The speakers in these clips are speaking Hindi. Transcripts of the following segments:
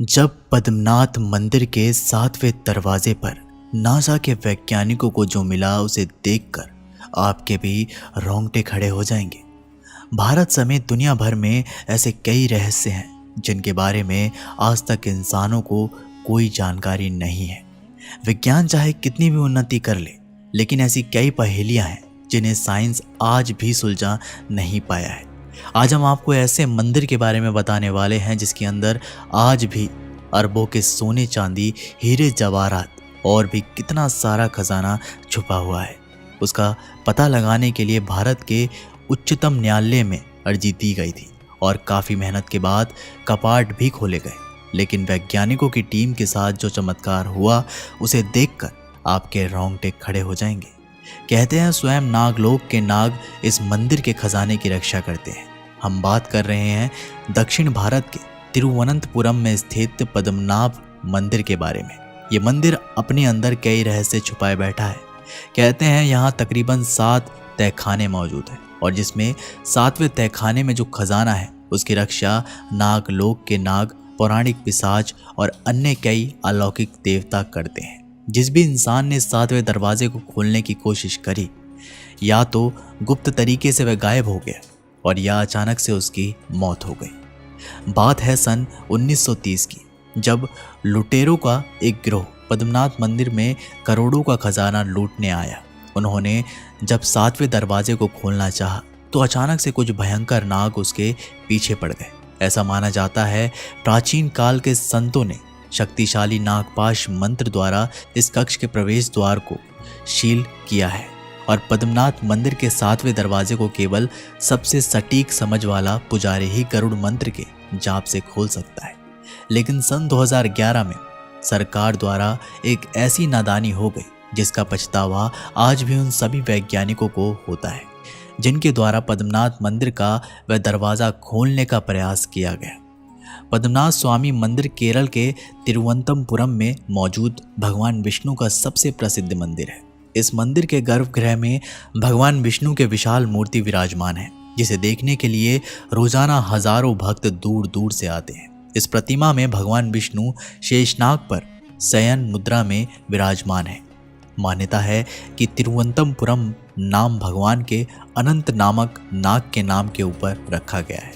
जब पद्मनाथ मंदिर के 7वें दरवाजे पर नासा के वैज्ञानिकों को जो मिला उसे देखकर आपके भी रोंगटे खड़े हो जाएंगे। भारत समेत दुनिया भर में ऐसे कई रहस्य हैं जिनके बारे में आज तक इंसानों को कोई जानकारी नहीं है। विज्ञान चाहे कितनी भी उन्नति कर ले, लेकिन ऐसी कई पहेलियां हैं जिन्हें साइंस आज भी सुलझा नहीं पाया है। आज हम आपको ऐसे मंदिर के बारे में बताने वाले हैं जिसके अंदर आज भी अरबों के सोने चांदी, हीरे जवाहरात और भी कितना सारा खजाना छुपा हुआ है। उसका पता लगाने के लिए भारत के उच्चतम न्यायालय में अर्जी दी गई थी और काफ़ी मेहनत के बाद कपाट भी खोले गए। लेकिन वैज्ञानिकों की टीम के साथ जो चमत्कार हुआ उसे देखकर आपके रोंगटे खड़े हो जाएंगे। कहते हैं स्वयं नागलोक के नाग इस मंदिर के खजाने की रक्षा करते हैं। हम बात कर रहे हैं दक्षिण भारत के तिरुवनंतपुरम में स्थित पद्मनाभ मंदिर के बारे में। ये मंदिर अपने अंदर कई रहस्य छुपाए बैठा है। कहते हैं यहाँ तकरीबन 7 तहखाने मौजूद हैं और जिसमें 7वें तहखाने में जो खजाना है उसकी रक्षा नागलोक के नाग, पौराणिक पिशाच और अन्य कई अलौकिक देवता करते हैं। जिस भी इंसान ने 7वें दरवाजे को खोलने की कोशिश करी, या तो गुप्त तरीके से वह गायब हो गया और या अचानक से उसकी मौत हो गई। बात है सन 1930 की, जब लुटेरों का एक गिरोह पद्मनाथ मंदिर में करोड़ों का खजाना लूटने आया। उन्होंने जब 7वें दरवाजे को खोलना चाहा तो अचानक से कुछ भयंकर नाग उसके पीछे पड़ गए। ऐसा माना जाता है प्राचीन काल के संतों ने शक्तिशाली नागपाश मंत्र द्वारा इस कक्ष के प्रवेश द्वार को सील किया है और पद्मनाथ मंदिर के 7वें दरवाजे को केवल सबसे सटीक समझ वाला पुजारी ही गरुड़ मंत्र के जाप से खोल सकता है। लेकिन सन 2011 में सरकार द्वारा एक ऐसी नादानी हो गई जिसका पछतावा आज भी उन सभी वैज्ञानिकों को होता है जिनके द्वारा पद्मनाथ मंदिर का वह दरवाज़ा खोलने का प्रयास किया गया। पद्मनाथ स्वामी मंदिर केरल के तिरुवनंतपुरम में मौजूद भगवान विष्णु का सबसे प्रसिद्ध मंदिर है। इस मंदिर के गर्भगृह में भगवान विष्णु के विशाल मूर्ति विराजमान है, जिसे देखने के लिए रोजाना हजारों भक्त दूर दूर से आते हैं। इस प्रतिमा में भगवान विष्णु शेषनाग पर शयन मुद्रा में विराजमान है। मान्यता है कि तिरुवनंतपुरम नाम भगवान के अनंत नामक नाग के नाम के ऊपर रखा गया है।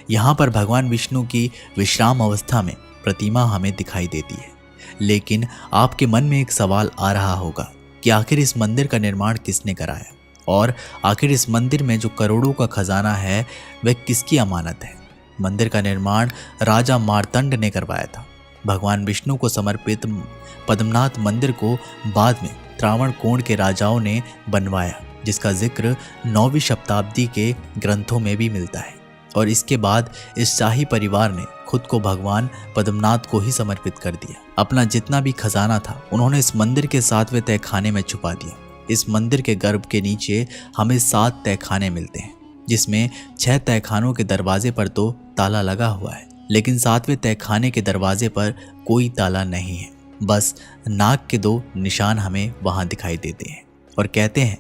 यहाँ पर भगवान विष्णु की विश्राम अवस्था में प्रतिमा हमें दिखाई देती है। लेकिन आपके मन में एक सवाल आ रहा होगा कि आखिर इस मंदिर का निर्माण किसने कराया और आखिर इस मंदिर में जो करोड़ों का खजाना है वह किसकी अमानत है। मंदिर का निर्माण राजा मार्तंड ने करवाया था। भगवान विष्णु को समर्पित पद्मनाथ मंदिर को बाद में त्रावणकोण के राजाओं ने बनवाया, जिसका जिक्र 9वीं शताब्दी के ग्रंथों में भी मिलता है। और इसके बाद इस शाही परिवार ने खुद को भगवान पद्मनाथ को ही समर्पित कर दिया। अपना जितना भी खजाना था उन्होंने इस मंदिर के 7वें तहखाने में छुपा दिया। इस मंदिर के गर्भ के नीचे हमें 7 तहखाने मिलते हैं, जिसमें 6 तहखानों के दरवाजे पर तो ताला लगा हुआ है, लेकिन 7वें तहखाने के दरवाजे पर कोई ताला नहीं है। बस नाग के 2 निशान हमें वहां दिखाई देते हैं और कहते हैं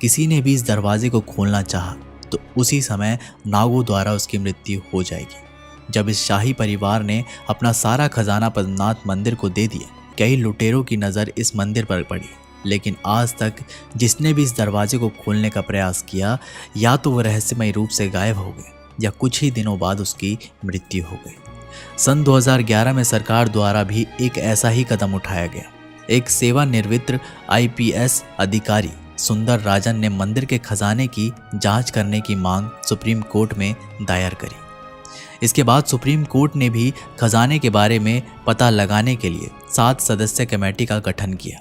किसी ने भी इस दरवाजे को खोलना चाहा तो उसी समय नागों द्वारा उसकी मृत्यु हो जाएगी। जब इस शाही परिवार ने अपना सारा खजाना पद्मनाथ मंदिर को दे दिया, कई लुटेरों की नज़र इस मंदिर पर पड़ी, लेकिन आज तक जिसने भी इस दरवाजे को खोलने का प्रयास किया या तो वह रहस्यमय रूप से गायब हो गए या कुछ ही दिनों बाद उसकी मृत्यु हो गई। सन 2011 में सरकार द्वारा भी एक ऐसा ही कदम उठाया गया। एक सेवानिवृत्त IPS अधिकारी सुंदर राजन ने मंदिर के खजाने की जांच करने की मांग सुप्रीम कोर्ट में दायर करी। इसके बाद सुप्रीम कोर्ट ने भी खजाने के बारे में पता लगाने के लिए 7 सदस्य कमेटी का गठन किया।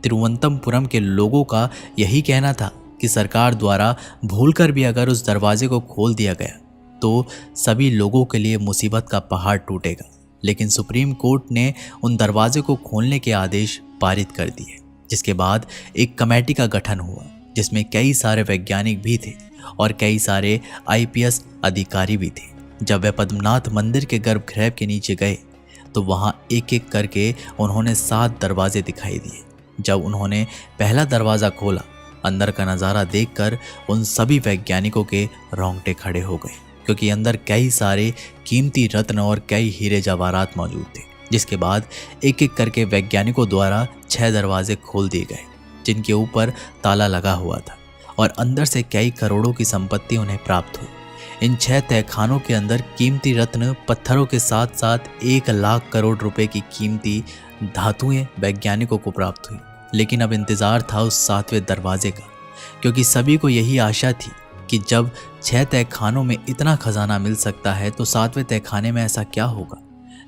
तिरुवनंतपुरम के लोगों का यही कहना था कि सरकार द्वारा भूलकर भी अगर उस दरवाजे को खोल दिया गया तो सभी लोगों के लिए मुसीबत का पहाड़ टूटेगा। लेकिन सुप्रीम कोर्ट ने उन दरवाजे को खोलने के आदेश पारित कर दिए, जिसके बाद एक कमेटी का गठन हुआ जिसमें कई सारे वैज्ञानिक भी थे और कई सारे IPS अधिकारी भी थे। जब वे पद्मनाथ मंदिर के गर्भगृह के नीचे गए तो वहां एक एक करके उन्होंने 7 दरवाजे दिखाई दिए। जब उन्होंने पहला दरवाज़ा खोला, अंदर का नज़ारा देखकर उन सभी वैज्ञानिकों के रोंगटे खड़े हो गए। क्योंकि अंदर कई सारे कीमती रत्न और कई हीरे जवाहरात मौजूद थे। जिसके बाद एक एक करके वैज्ञानिकों द्वारा 6 दरवाजे खोल दिए गए जिनके ऊपर ताला लगा हुआ था और अंदर से कई करोड़ों की संपत्ति उन्हें प्राप्त हुई। इन 6 तहखानों के अंदर कीमती रत्न पत्थरों के साथ साथ 1 लाख करोड़ रुपए की कीमती धातुएं वैज्ञानिकों को प्राप्त हुई। लेकिन अब इंतजार था उस 7वें दरवाजे का, क्योंकि सभी को यही आशा थी कि जब 6 तहखानों में इतना खजाना मिल सकता है तो 7वें तहखाने में ऐसा क्या होगा।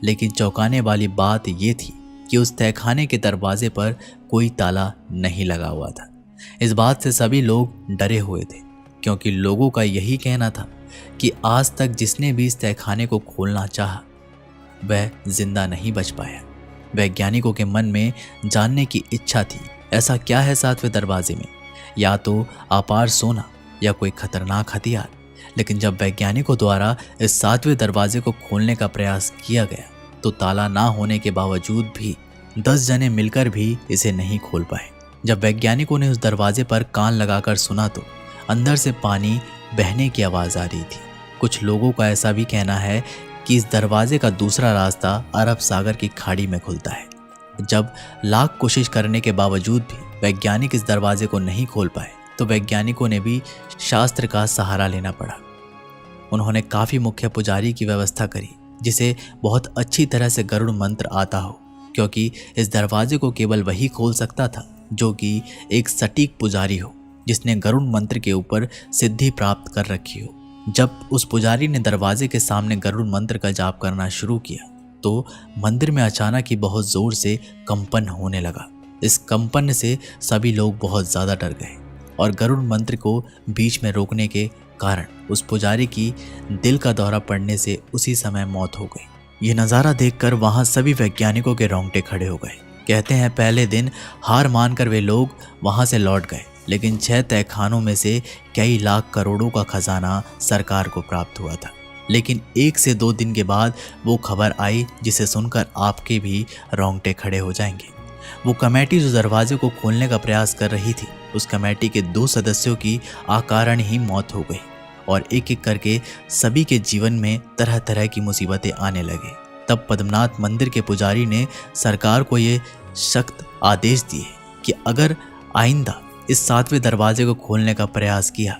लेकिन चौंकाने वाली बात ये थी कि उस तहखाने के दरवाजे पर कोई ताला नहीं लगा हुआ था। इस बात से सभी लोग डरे हुए थे, क्योंकि लोगों का यही कहना था कि आज तक जिसने भी इस तहखाने को खोलना चाहा वह जिंदा नहीं बच पाया। वैज्ञानिकों के मन में जानने की इच्छा थी, ऐसा क्या है 7वें दरवाजे में, या तो अपार सोना या कोई खतरनाक हथियार। लेकिन जब वैज्ञानिकों द्वारा इस 7वें दरवाजे को खोलने का प्रयास किया गया तो ताला ना होने के बावजूद भी 10 जने मिलकर भी इसे नहीं खोल पाए। जब वैज्ञानिकों ने उस दरवाजे पर कान लगाकर सुना तो अंदर से पानी बहने की आवाज़ आ रही थी। कुछ लोगों का ऐसा भी कहना है कि इस दरवाजे का दूसरा रास्ता अरब सागर की खाड़ी में खुलता है। जब लाख कोशिश करने के बावजूद भी वैज्ञानिक इस दरवाजे को नहीं खोल पाए तो वैज्ञानिकों ने भी शास्त्र का सहारा लेना पड़ा। उन्होंने काफ़ी मुख्य पुजारी की व्यवस्था करी जिसे बहुत अच्छी तरह से गरुड़ मंत्र आता हो, क्योंकि इस दरवाजे को केवल वही खोल सकता था जो कि एक सटीक पुजारी हो जिसने गरुड़ मंत्र के ऊपर सिद्धि प्राप्त कर रखी हो। जब उस पुजारी ने दरवाजे के सामने गरुड़ मंत्र का जाप करना शुरू किया तो मंदिर में अचानक ही बहुत जोर से कंपन होने लगा। इस कंपन से सभी लोग बहुत ज़्यादा डर गए और गरुड़ मंत्र को बीच में रोकने के कारण उस पुजारी की दिल का दौरा पड़ने से उसी समय मौत हो गई। यह नज़ारा देखकर वहाँ सभी वैज्ञानिकों के रोंगटे खड़े हो गए। कहते हैं पहले दिन हार मानकर वे लोग वहाँ से लौट गए, लेकिन 6 तहखानों में से कई लाख करोड़ों का खजाना सरकार को प्राप्त हुआ था। लेकिन 1 से 2 दिन के बाद वो खबर आई जिसे सुनकर आपके भी रोंगटे खड़े हो जाएंगे। वो कमेटी जो दरवाजे को खोलने का प्रयास कर रही थी, उस कमेटी के 2 सदस्यों की अकारण ही मौत हो गई और एक एक करके सभी के जीवन में तरह तरह की मुसीबतें आने लगे। तब पद्मनाथ मंदिर के पुजारी ने सरकार को ये सख्त आदेश दिए कि अगर आइंदा इस 7वें दरवाजे को खोलने का प्रयास किया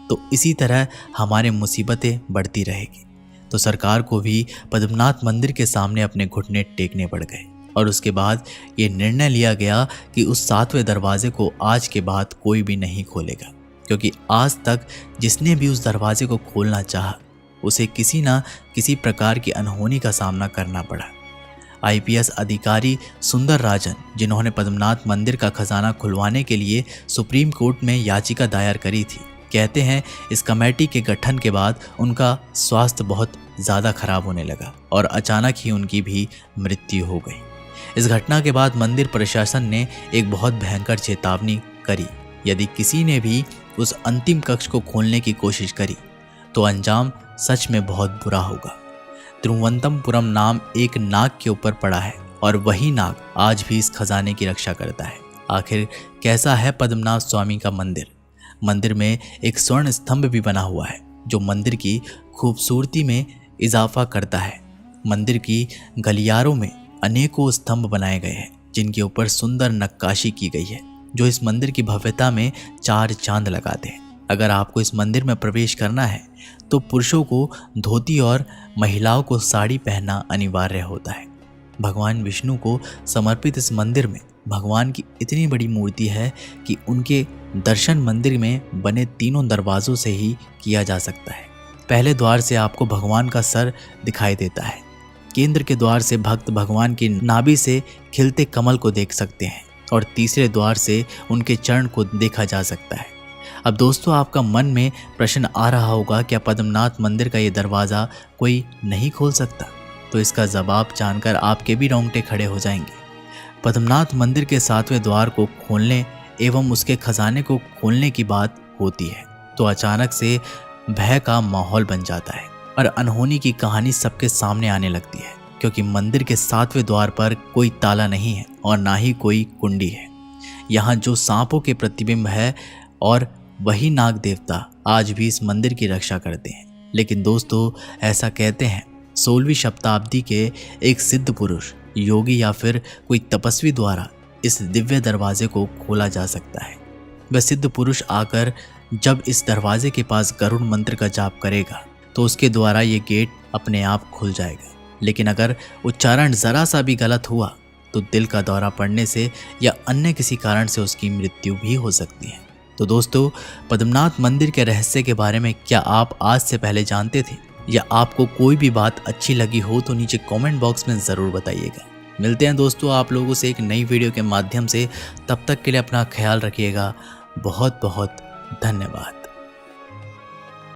तो इसी तरह हमारे मुसीबतें बढ़ती रहेगी। तो सरकार को भी पद्मनाथ मंदिर के सामने अपने घुटने टेकने पड़ गए और उसके बाद ये निर्णय लिया गया कि उस 7वें दरवाजे को आज के बाद कोई भी नहीं खोलेगा, क्योंकि आज तक जिसने भी उस दरवाजे को खोलना चाहा उसे किसी ना किसी प्रकार की अनहोनी का सामना करना पड़ा। आईपीएस अधिकारी सुंदर राजन, जिन्होंने पद्मनाथ मंदिर का खजाना खुलवाने के लिए सुप्रीम कोर्ट में याचिका दायर करी थी, कहते हैं इस कमेटी के गठन के बाद उनका स्वास्थ्य बहुत ज़्यादा खराब होने लगा और अचानक ही उनकी भी मृत्यु हो गई। इस घटना के बाद मंदिर प्रशासन ने एक बहुत भयंकर चेतावनी करी, यदि किसी ने भी उस अंतिम कक्ष को खोलने की कोशिश करी तो अंजाम सच में बहुत बुरा होगा। तिरुवनंतपुरम नाम एक नाग के ऊपर पड़ा है और वही नाग आज भी इस खजाने की रक्षा करता है। आखिर कैसा है पद्मनाभ स्वामी का मंदिर? मंदिर में एक स्वर्ण स्तंभ भी बना हुआ है जो मंदिर की खूबसूरती में इजाफा करता है। मंदिर की गलियारों में अनेकों स्तंभ बनाए गए हैं जिनके ऊपर सुंदर नक्काशी की गई है जो इस मंदिर की भव्यता में 4 चांद लगाते हैं। अगर आपको इस मंदिर में प्रवेश करना है तो पुरुषों को धोती और महिलाओं को साड़ी पहनना अनिवार्य होता है। भगवान विष्णु को समर्पित इस मंदिर में भगवान की इतनी बड़ी मूर्ति है कि उनके दर्शन मंदिर में बने 3 दरवाजों से ही किया जा सकता है। पहले द्वार से आपको भगवान का सर दिखाई देता है। केंद्र के द्वार से भक्त भगवान की नाभि से खिलते कमल को देख सकते हैं और तीसरे द्वार से उनके चरण को देखा जा सकता है। अब दोस्तों, आपका मन में प्रश्न आ रहा होगा, क्या पद्मनाथ मंदिर का ये दरवाज़ा कोई नहीं खोल सकता? तो इसका जवाब जानकर आपके भी रोंगटे खड़े हो जाएंगे। पद्मनाथ मंदिर के 7वें द्वार को खोलने एवं उसके खजाने को खोलने की बात होती है तो अचानक से भय का माहौल बन जाता है और अनहोनी की कहानी सबके सामने आने लगती है, क्योंकि मंदिर के 7वें द्वार पर कोई ताला नहीं है और ना ही कोई कुंडी है। यहाँ जो सांपों के प्रतिबिंब है और वही नाग देवता आज भी इस मंदिर की रक्षा करते हैं। लेकिन दोस्तों ऐसा कहते हैं 16वीं शताब्दी के एक सिद्ध पुरुष, योगी या फिर कोई तपस्वी द्वारा इस दिव्य दरवाजे को खोला जा सकता है। वह सिद्ध पुरुष आकर जब इस दरवाजे के पास गरुड़ मंत्र का जाप करेगा तो उसके द्वारा ये गेट अपने आप खुल जाएगा। लेकिन अगर उच्चारण जरा सा भी गलत हुआ तो दिल का दौरा पड़ने से या अन्य किसी कारण से उसकी मृत्यु भी हो सकती है। तो दोस्तों, पद्मनाथ मंदिर के रहस्य के बारे में क्या आप आज से पहले जानते थे, या आपको कोई भी बात अच्छी लगी हो तो नीचे कमेंट बॉक्स में ज़रूर बताइएगा। मिलते हैं दोस्तों आप लोगों से एक नई वीडियो के माध्यम से। तब तक के लिए अपना ख्याल रखिएगा। बहुत बहुत धन्यवाद।